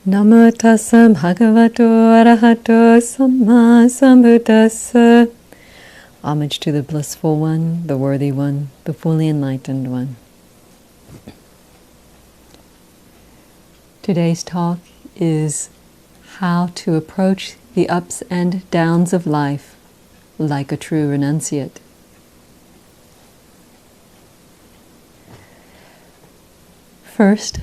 Namo tassa bhagavato arahato samma sambuddhassa. Homage to the blissful one, the worthy one, the fully enlightened one. Today's talk is how to approach the ups and downs of life like a true renunciate. First,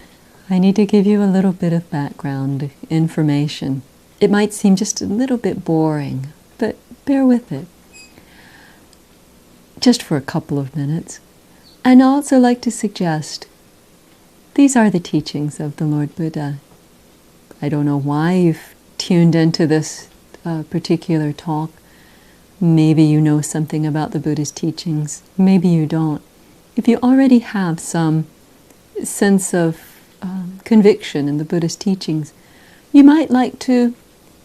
I need to give you a little bit of background information. It might seem just a little bit boring, but bear with it. Just for a couple of minutes. And I also like to suggest, these are the teachings of the Lord Buddha. I don't know why you've tuned into this particular talk. Maybe you know something about the Buddha's teachings. Maybe you don't. If you already have some sense of conviction in the Buddha's teachings, you might like to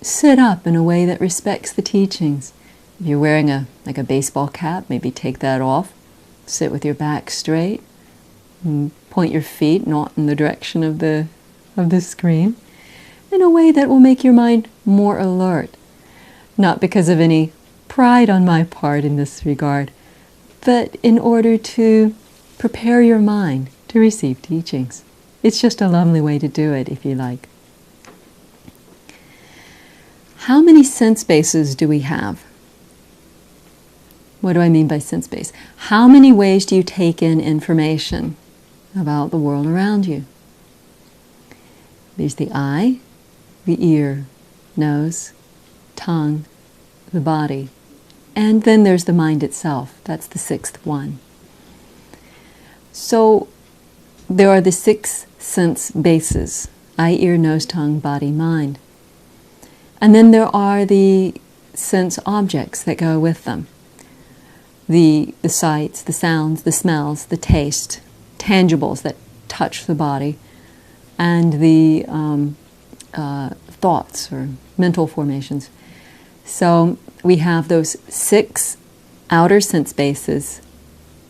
sit up in a way that respects the teachings. If you're wearing a baseball cap, maybe take that off. Sit with your back straight. And point your feet not in the direction of the screen, in a way that will make your mind more alert. Not because of any pride on my part in this regard, but in order to prepare your mind to receive teachings. It's just a lovely way to do it, if you like. How many sense bases do we have? What do I mean by sense base? How many ways do you take in information about the world around you? There's the eye, the ear, nose, tongue, the body, and then there's the mind itself. That's the sixth one. So there are the 6 sense bases: eye, ear, nose, tongue, body, mind. And then there are the sense objects that go with them. The sights, the sounds, the smells, the taste, tangibles that touch the body, and the thoughts or mental formations. So we have those 6 outer sense bases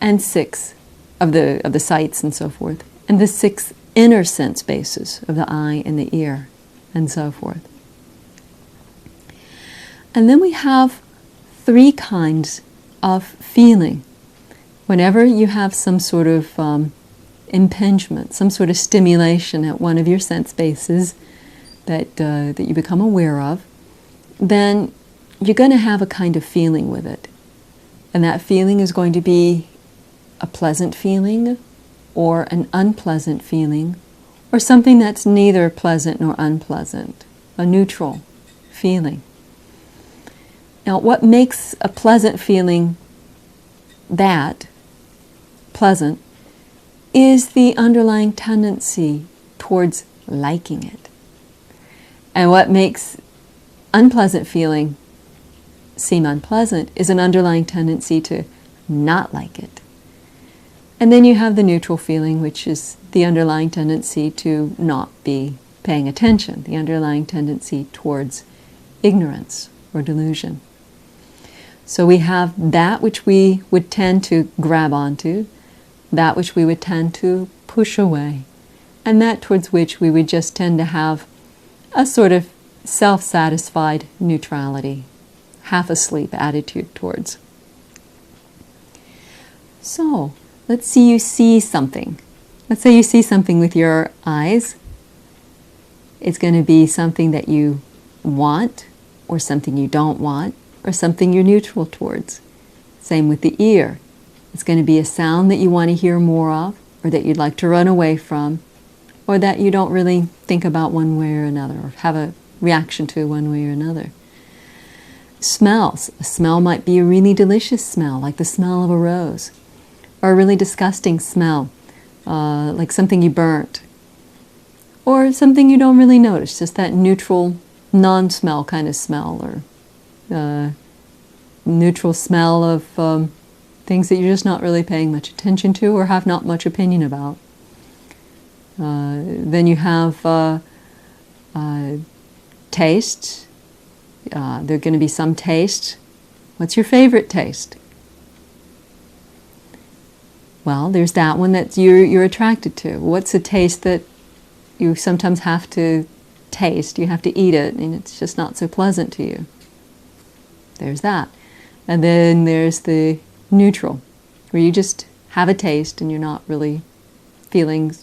and 6 of the sights and so forth, and the 6 inner sense bases of the eye and the ear and so forth. And then we have 3 kinds of feeling. Whenever you have some sort of impingement, some sort of stimulation at one of your sense bases that you become aware of, then you're going to have a kind of feeling with it. And that feeling is going to be a pleasant feeling or an unpleasant feeling, or something that's neither pleasant nor unpleasant, a neutral feeling. Now, what makes a pleasant feeling that pleasant is the underlying tendency towards liking it. And what makes unpleasant feeling seem unpleasant is an underlying tendency to not like it. And then you have the neutral feeling, which is the underlying tendency to not be paying attention, the underlying tendency towards ignorance or delusion. So we have that which we would tend to grab onto, that which we would tend to push away, and that towards which we would just tend to have a sort of self-satisfied neutrality, half-asleep attitude towards. So, let's say you see something. Let's say you see something with your eyes. It's going to be something that you want, or something you don't want, or something you're neutral towards. Same with the ear. It's going to be a sound that you want to hear more of, or that you'd like to run away from, or that you don't really think about one way or another, or have a reaction to one way or another. Smells. A smell might be a really delicious smell, like the smell of a rose, or a really disgusting smell, like something you burnt, or something you don't really notice, just that neutral, non-smell kind of smell, or neutral smell of things that you're just not really paying much attention to or have not much opinion about. Then you have taste. There are going to be some taste. What's your favorite taste? Well, there's that one that you're attracted to. What's a taste that you sometimes have to taste. You have to eat it, and it's just not so pleasant to you. There's that. And then there's the neutral, where you just have a taste and you're not really feeling,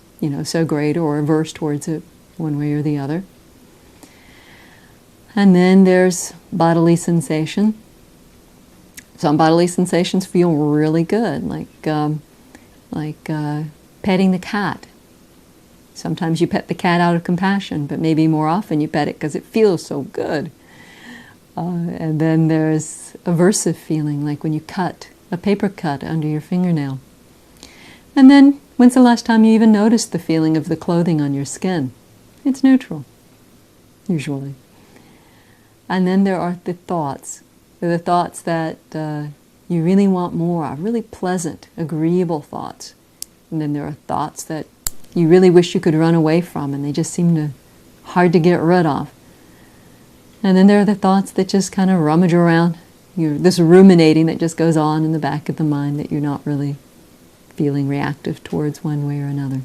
so great or averse towards it one way or the other. And then there's bodily sensation. Some bodily sensations feel really good, like petting the cat. Sometimes you pet the cat out of compassion, but maybe more often you pet it because it feels so good. And then there's aversive feeling, like when you cut a paper cut under your fingernail. And then, when's the last time you even noticed the feeling of the clothing on your skin? It's neutral, usually. And then there are the thoughts. They're the thoughts that you really want more of, really pleasant, agreeable thoughts. And then there are thoughts that you really wish you could run away from, and they just seem hard to get rid of. And then there are the thoughts that just kind of rummage around. This ruminating that just goes on in the back of the mind that you're not really feeling reactive towards one way or another.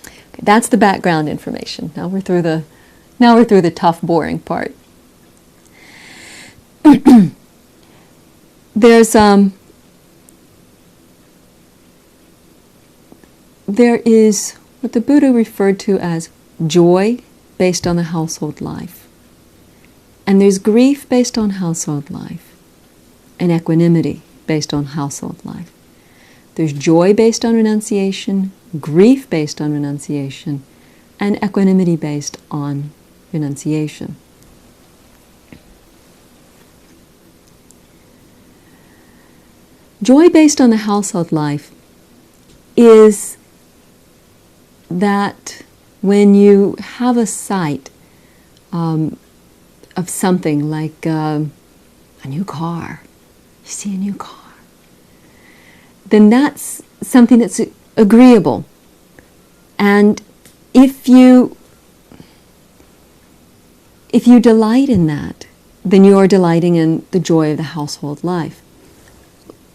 Okay, that's the background information. Now we're through the tough, boring part. There is what the Buddha referred to as joy based on the household life. And there's grief based on household life, and equanimity based on household life. There's joy based on renunciation, grief based on renunciation, and equanimity based on renunciation. Joy based on the household life is that when you have a sight of something like a new car, you see a new car, then that's something that's agreeable. And if you delight in that, then you are delighting in the joy of the household life.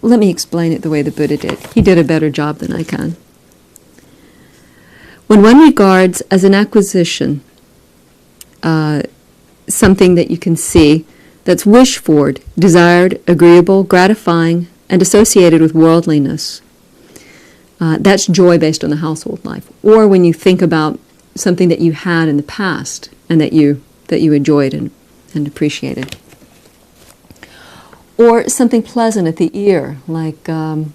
Let me explain it the way the Buddha did. He did a better job than I can. When one regards as an acquisition something that you can see that's wished-for, desired, agreeable, gratifying, and associated with worldliness, that's joy based on the household life. Or when you think about something that you had in the past and that you enjoyed and appreciated. Or something pleasant at the ear, like a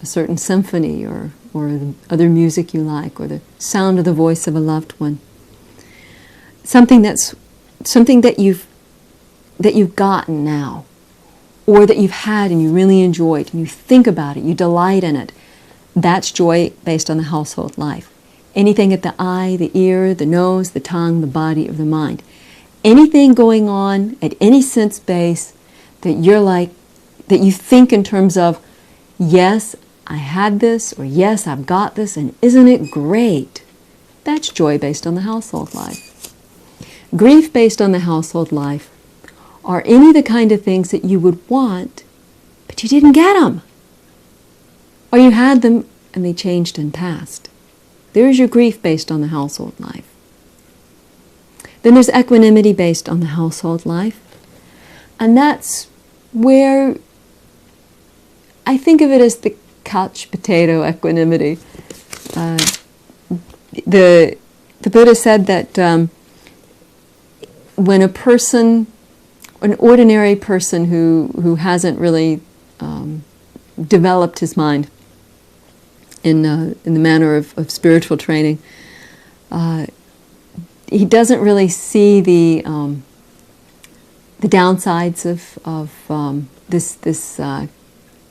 certain symphony or the other music you like, or the sound of the voice of a loved one. Something that you've gotten now, or that you've had and you really enjoyed, and you think about it, you delight in it. That's joy based on the household life. Anything at the eye, the ear, the nose, the tongue, the body, or the mind. Anything going on at any sense base that that you think in terms of, yes, I had this, or yes, I've got this, and isn't it great? That's joy based on the household life. Grief based on the household life are any of the kind of things that you would want, but you didn't get them. Or you had them and they changed and passed. There's your grief based on the household life. Then there's equanimity based on the household life. And that's where I think of it as the couch potato equanimity. The Buddha said that when a person, an ordinary person who hasn't really developed his mind in the manner of spiritual training, he doesn't really see the downsides of this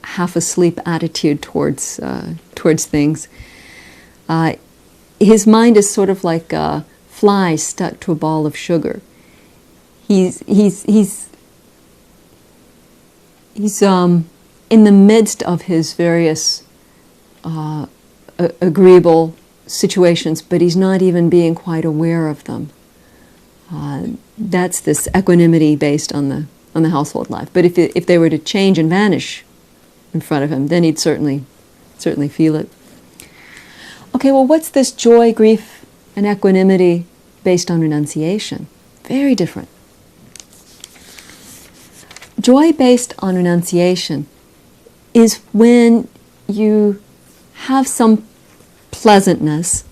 half asleep attitude towards things. His mind is sort of like a fly stuck to a ball of sugar. He's in the midst of his various agreeable situations, but he's not even being quite aware of them. That's this equanimity based on the household life. But if they were to change and vanish in front of him, then he'd certainly feel it. Okay, well, what's this joy, grief, and equanimity based on renunciation. Very different. Joy based on renunciation is when you have some pleasantness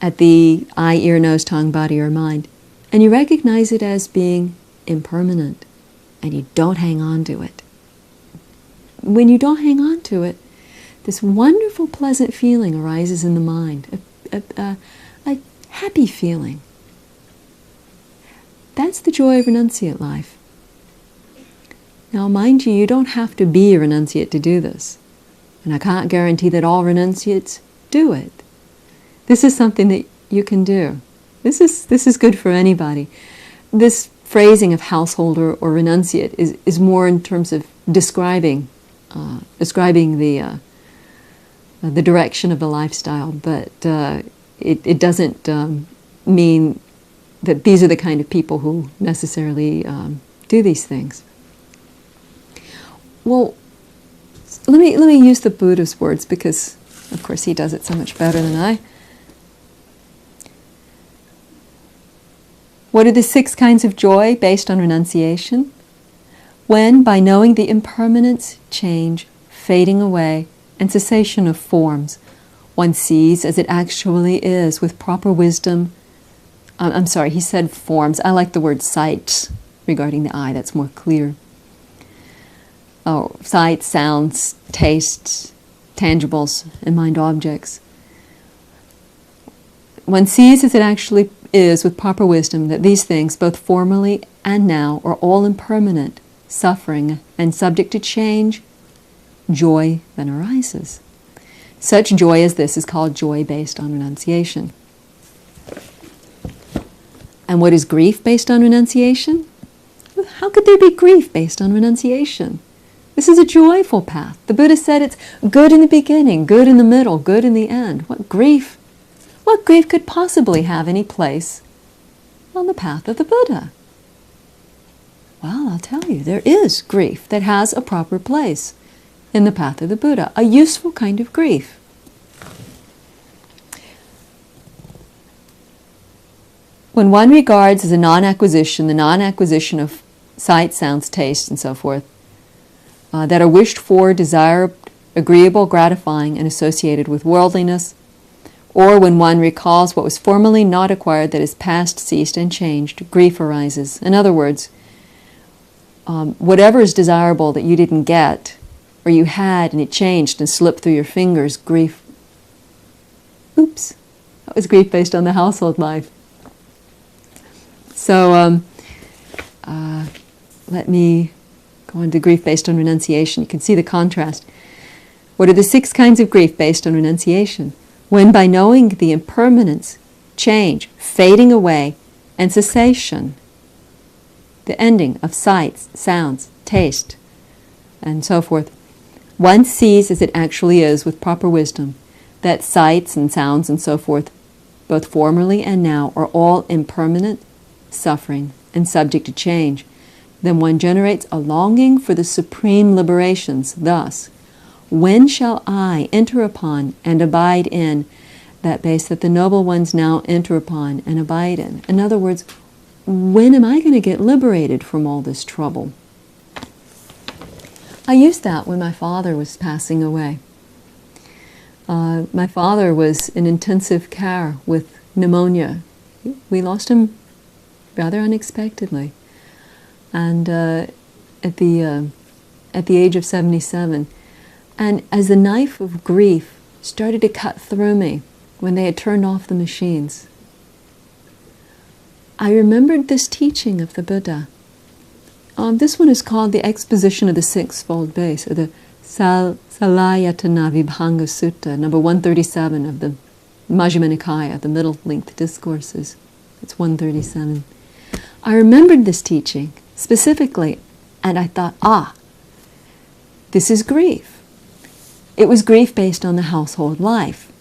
at the eye, ear, nose, tongue, body, or mind, and you recognize it as being impermanent, and you don't hang on to it. When you don't hang on to it, this wonderful, pleasant feeling arises in the mind, a happy feeling. That's the joy of renunciate life. Now, mind you, you don't have to be a renunciate to do this. And I can't guarantee that all renunciates do it. This is something that you can do. This is good for anybody. This phrasing of householder or renunciate is more in terms of describing the direction of the lifestyle, but it doesn't mean that these are the kind of people who necessarily do these things. Well, let me use the Buddha's words, because, of course, he does it so much better than I. What are the 6 kinds of joy based on renunciation? When, by knowing the impermanence, change, fading away, and cessation of forms, one sees as it actually is with proper wisdom. I'm sorry, he said forms. I like the word sight regarding the eye. That's more clear. Oh, sight, sounds, tastes, tangibles, and mind objects. One sees as it actually is with proper wisdom that these things, both formerly and now, are all impermanent, suffering, and subject to change. Joy then arises. Such joy as this is called joy based on renunciation. And what is grief based on renunciation? How could there be grief based on renunciation? This is a joyful path. The Buddha said it's good in the beginning, good in the middle, good in the end. What grief could possibly have any place on the path of the Buddha? Well, I'll tell you, there is grief that has a proper place in the path of the Buddha, a useful kind of grief. When one regards as a non-acquisition, the non-acquisition of sight, sounds, tastes, and so forth, that are wished for, desired, agreeable, gratifying, and associated with worldliness, or when one recalls what was formerly not acquired that is past, ceased, and changed, grief arises. In other words, whatever is desirable that you didn't get, or you had and it changed and slipped through your fingers, grief. Oops, that was grief based on the household life. So let me go on to grief based on renunciation. You can see the contrast. What are the 6 kinds of grief based on renunciation? When by knowing the impermanence, change, fading away, and cessation, the ending of sights, sounds, taste, and so forth, one sees as it actually is with proper wisdom that sights and sounds and so forth, both formerly and now, are all impermanent, suffering, and subject to change. Then one generates a longing for the supreme liberations. Thus, when shall I enter upon and abide in that base that the noble ones now enter upon and abide in? In other words, when am I going to get liberated from all this trouble? I used that when my father was passing away. My father was in intensive care with pneumonia. We lost him rather unexpectedly. And at the age of 77. And as the knife of grief started to cut through me when they had turned off the machines, I remembered this teaching of the Buddha. This one is called the Exposition of the Sixfold Base, or the Salayatana Vibhanga Sutta, number 137 of the Majjhima Nikaya, the middle-length discourses. It's 137. I remembered this teaching specifically, and I thought, this is grief. It was grief based on the household life.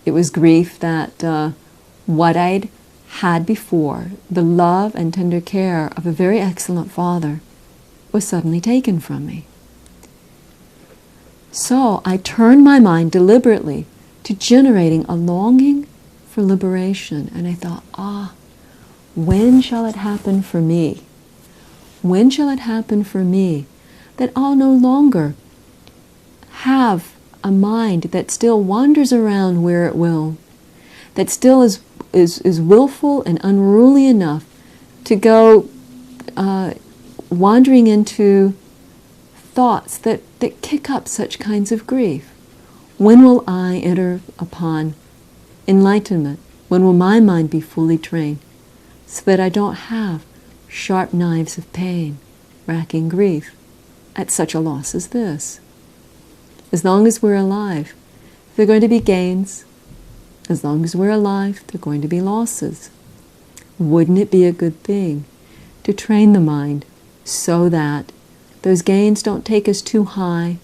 It was grief that what I'd had before, the love and tender care of a very excellent father, was suddenly taken from me. So I turned my mind deliberately to generating a longing for liberation, and I thought, when shall it happen for me? When shall it happen for me that I'll no longer have a mind that still wanders around where it will, that still is willful and unruly enough to go wandering into thoughts that kick up such kinds of grief? When will I enter upon enlightenment? When will my mind be fully trained so that I don't have sharp knives of pain, racking grief at such a loss as this? As long as we're alive, there are going to be gains. As long as we're alive, there are going to be losses. Wouldn't it be a good thing to train the mind so that those gains don't take us too high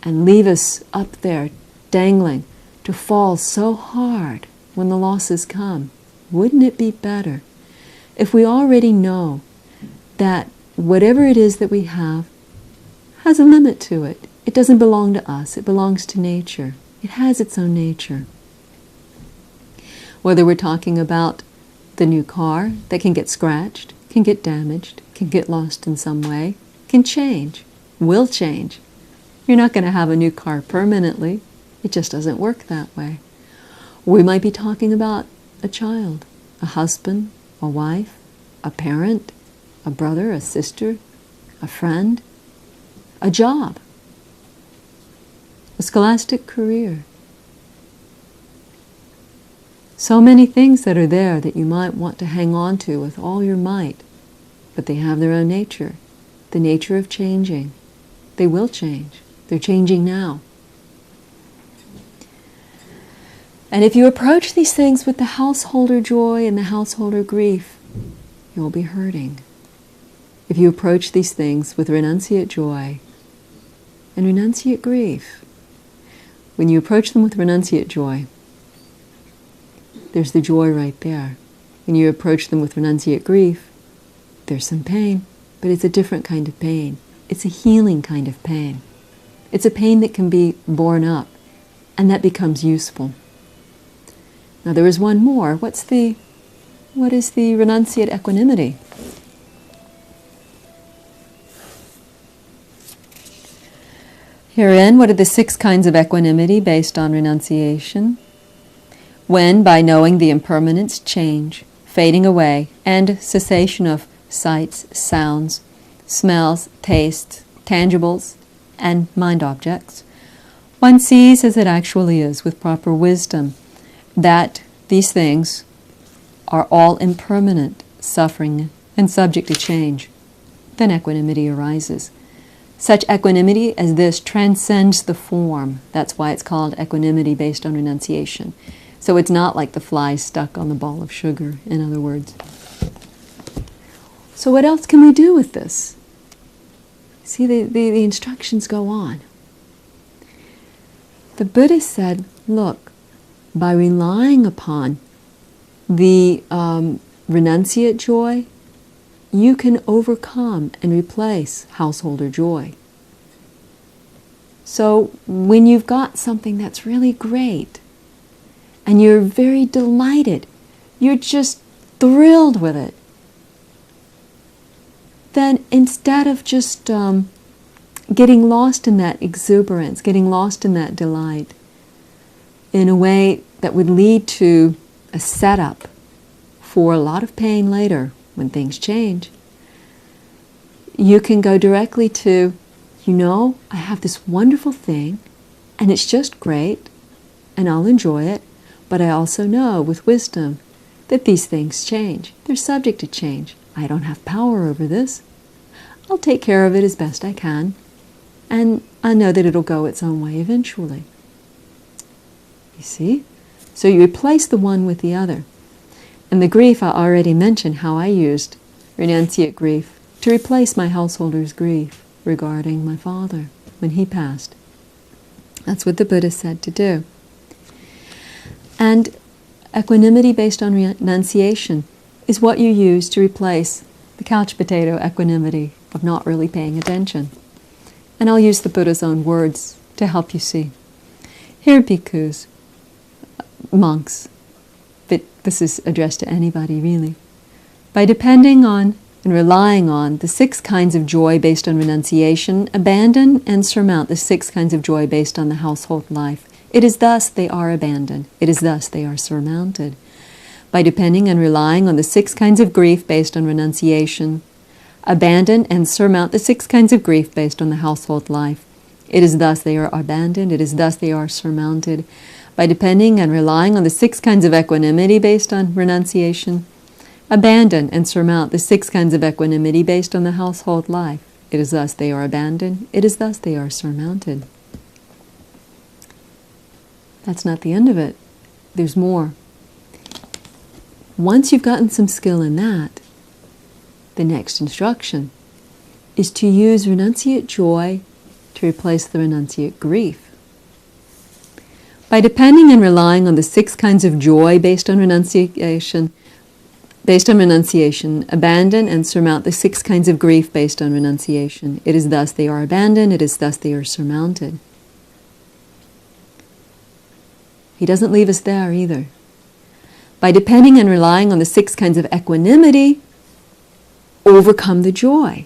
and leave us up there dangling to fall so hard when the losses come? Wouldn't it be better if we already know that whatever it is that we have has a limit to it? It doesn't belong to us. It belongs to nature. It has its own nature. Whether we're talking about the new car that can get scratched, can get damaged, can get lost in some way, can change, will change. You're not going to have a new car permanently. It just doesn't work that way. We might be talking about a child, a husband, a wife, a parent, a brother, a sister, a friend, a job, a scholastic career. So many things that are there that you might want to hang on to with all your might, but they have their own nature, the nature of changing. They will change. They're changing now. And if you approach these things with the householder joy and the householder grief, you'll be hurting. If you approach these things with renunciate joy and renunciate grief, when you approach them with renunciate joy, there's the joy right there. When you approach them with renunciate grief, there's some pain, but it's a different kind of pain. It's a healing kind of pain. It's a pain that can be borne up, and that becomes useful. Now there is one more. What is the renunciate equanimity? Herein, what are the 6 kinds of equanimity based on renunciation? When, by knowing the impermanence, change, fading away, and cessation of sights, sounds, smells, tastes, tangibles, and mind objects, one sees as it actually is with proper wisdom that these things are all impermanent, suffering, and subject to change, then equanimity arises. Such equanimity as this transcends the form. That's why it's called equanimity based on renunciation. So it's not like the fly stuck on the ball of sugar, in other words. So what else can we do with this? See, the instructions go on. The Buddha said, look, by relying upon the renunciate joy, you can overcome and replace householder joy. So when you've got something that's really great, and you're very delighted, you're just thrilled with it, then instead of just getting lost in that exuberance, getting lost in that delight, in a way that would lead to a setup for a lot of pain later when things change, you can go directly to, I have this wonderful thing, and it's just great, and I'll enjoy it, but I also know with wisdom that these things change. They're subject to change. I don't have power over this. I'll take care of it as best I can, and I know that it'll go its own way eventually. You see? So you replace the one with the other. And the grief, I already mentioned how I used renunciate grief to replace my householder's grief regarding my father when he passed. That's what the Buddha said to do. And equanimity based on renunciation is what you use to replace the couch potato equanimity of not really paying attention. And I'll use the Buddha's own words to help you see. Here, bhikkhus, monks, but this is addressed to anybody really. By depending on and relying on the 6 kinds of joy based on renunciation, abandon and surmount the 6 kinds of joy based on the household life. It is thus they are abandoned. It is thus they are surmounted. By depending and relying on the 6 kinds of grief based on renunciation, abandon and surmount the 6 kinds of grief based on the household life. It is thus they are abandoned. It is thus they are surmounted. By depending and relying on the 6 kinds of equanimity based on renunciation, abandon and surmount the 6 kinds of equanimity based on the household life. It is thus they are abandoned. It is thus they are surmounted. That's not the end of it. There's more. Once you've gotten some skill in that, the next instruction is to use renunciate joy to replace the renunciate grief. By depending and relying on the 6 kinds of joy based on renunciation, abandon and surmount the 6 kinds of grief based on renunciation. It is thus they are abandoned. It is thus they are surmounted. He doesn't leave us there either. By depending and relying on the 6 kinds of equanimity, overcome the joy.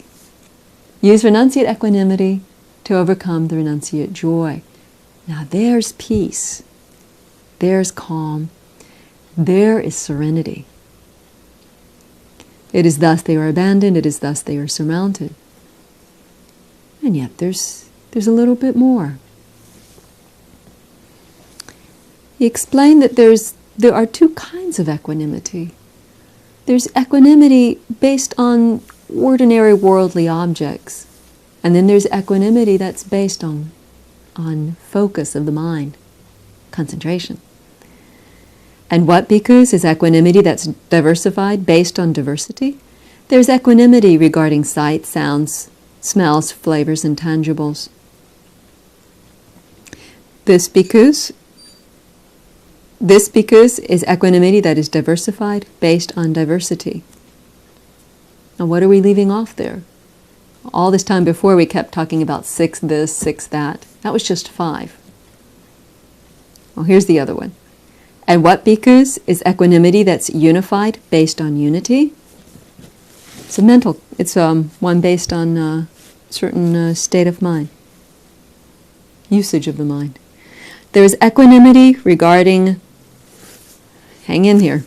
Use renunciate equanimity to overcome the renunciate joy. Now there's peace. There's calm. There is serenity. It is thus they are abandoned. It is thus they are surmounted. And yet there's a little bit more. He explained that there are 2 kinds of equanimity. There's equanimity based on ordinary worldly objects, and then there's equanimity that's based on focus of the mind, concentration. And what bhikkhus is equanimity that's diversified based on diversity? There's equanimity regarding sight, sounds, smells, flavors, and tangibles. This bhikkhus is equanimity that is diversified based on diversity. Now what are we leaving off there? All this time before we kept talking about 6 this, 6 that. That was just 5. Well, here's the other one. And what bhikkhus is equanimity that's unified based on unity? It's a mental, it's one based on a certain state of mind, usage of the mind. There's equanimity regarding, hang in here,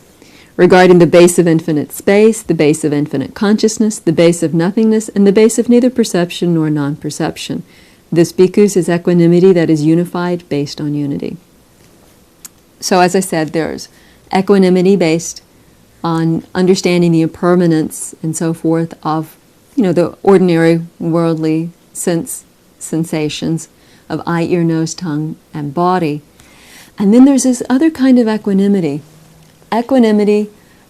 regarding the base of infinite space, the base of infinite consciousness, the base of nothingness, and the base of neither perception nor non-perception. This bhikkhus is equanimity that is unified based on unity. So as I said, there's equanimity based on understanding the impermanence and so forth of, the ordinary worldly sensations of eye, ear, nose, tongue, and body. And then there's this other kind of equanimity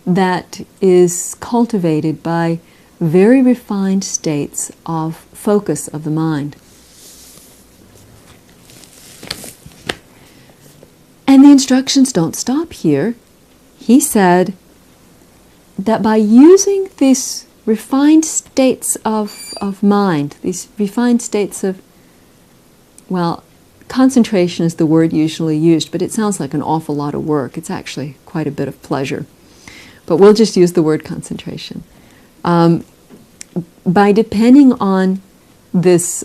that is cultivated by very refined states of focus of the mind. And the instructions don't stop here. He said that by using these refined states of mind, these refined states of, concentration is the word usually used, but it sounds like an awful lot of work. It's actually quite a bit of pleasure. But we'll just use the word concentration. By depending on this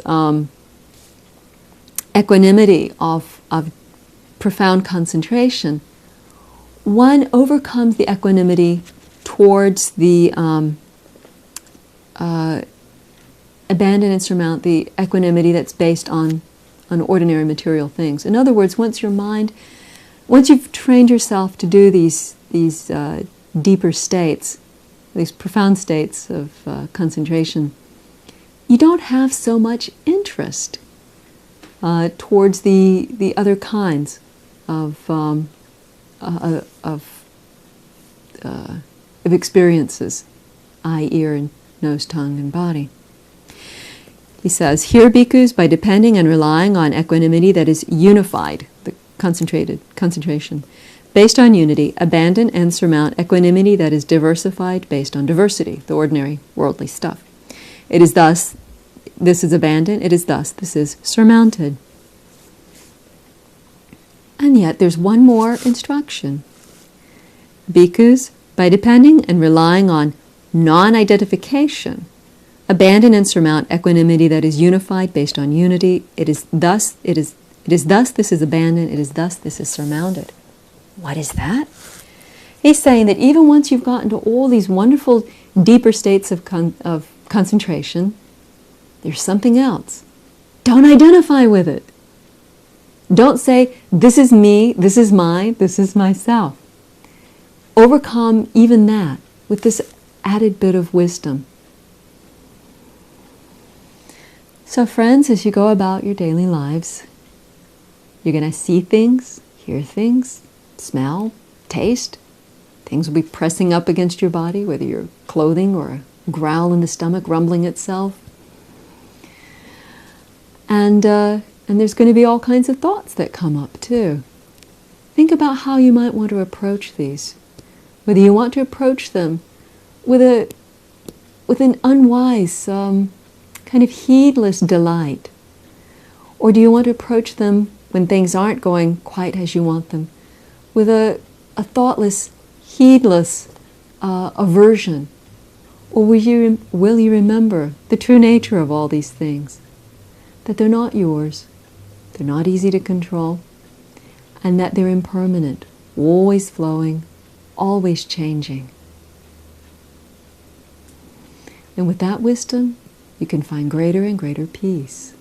equanimity of profound concentration, one overcomes the equanimity towards the abandon and surmount the equanimity that's based on ordinary material things. In other words, once you've trained yourself to do these deeper states, these profound states of concentration, you don't have so much interest towards the other kinds of experiences, eye, ear, and nose, tongue, and body. He says, here bhikkhus, by depending and relying on equanimity that is unified, the concentration, based on unity, abandon and surmount equanimity that is diversified based on diversity, the ordinary worldly stuff. It is thus, this is abandoned, it is thus, this is surmounted. And yet there's one more instruction. Bhikkhus, by depending and relying on non-identification. Abandon and surmount equanimity that is unified based on unity. It is thus this is abandoned. It is thus this is surmounted. What is that? He's saying that even once you've gotten to all these wonderful, deeper states of concentration, there's something else. Don't identify with it. Don't say, this is me, this is mine, this is myself. Overcome even that with this added bit of wisdom. So friends, as you go about your daily lives, you're going to see things, hear things, smell, taste. Things will be pressing up against your body, whether you're clothing or a growl in the stomach rumbling itself. And there's going to be all kinds of thoughts that come up too. Think about how you might want to approach these. Whether you want to approach them with an unwise, kind of heedless delight. Or do you want to approach them when things aren't going quite as you want them, with a thoughtless, heedless aversion? Or will you remember the true nature of all these things? That they're not yours, they're not easy to control, and that they're impermanent, always flowing, always changing. And with that wisdom, you can find greater and greater peace.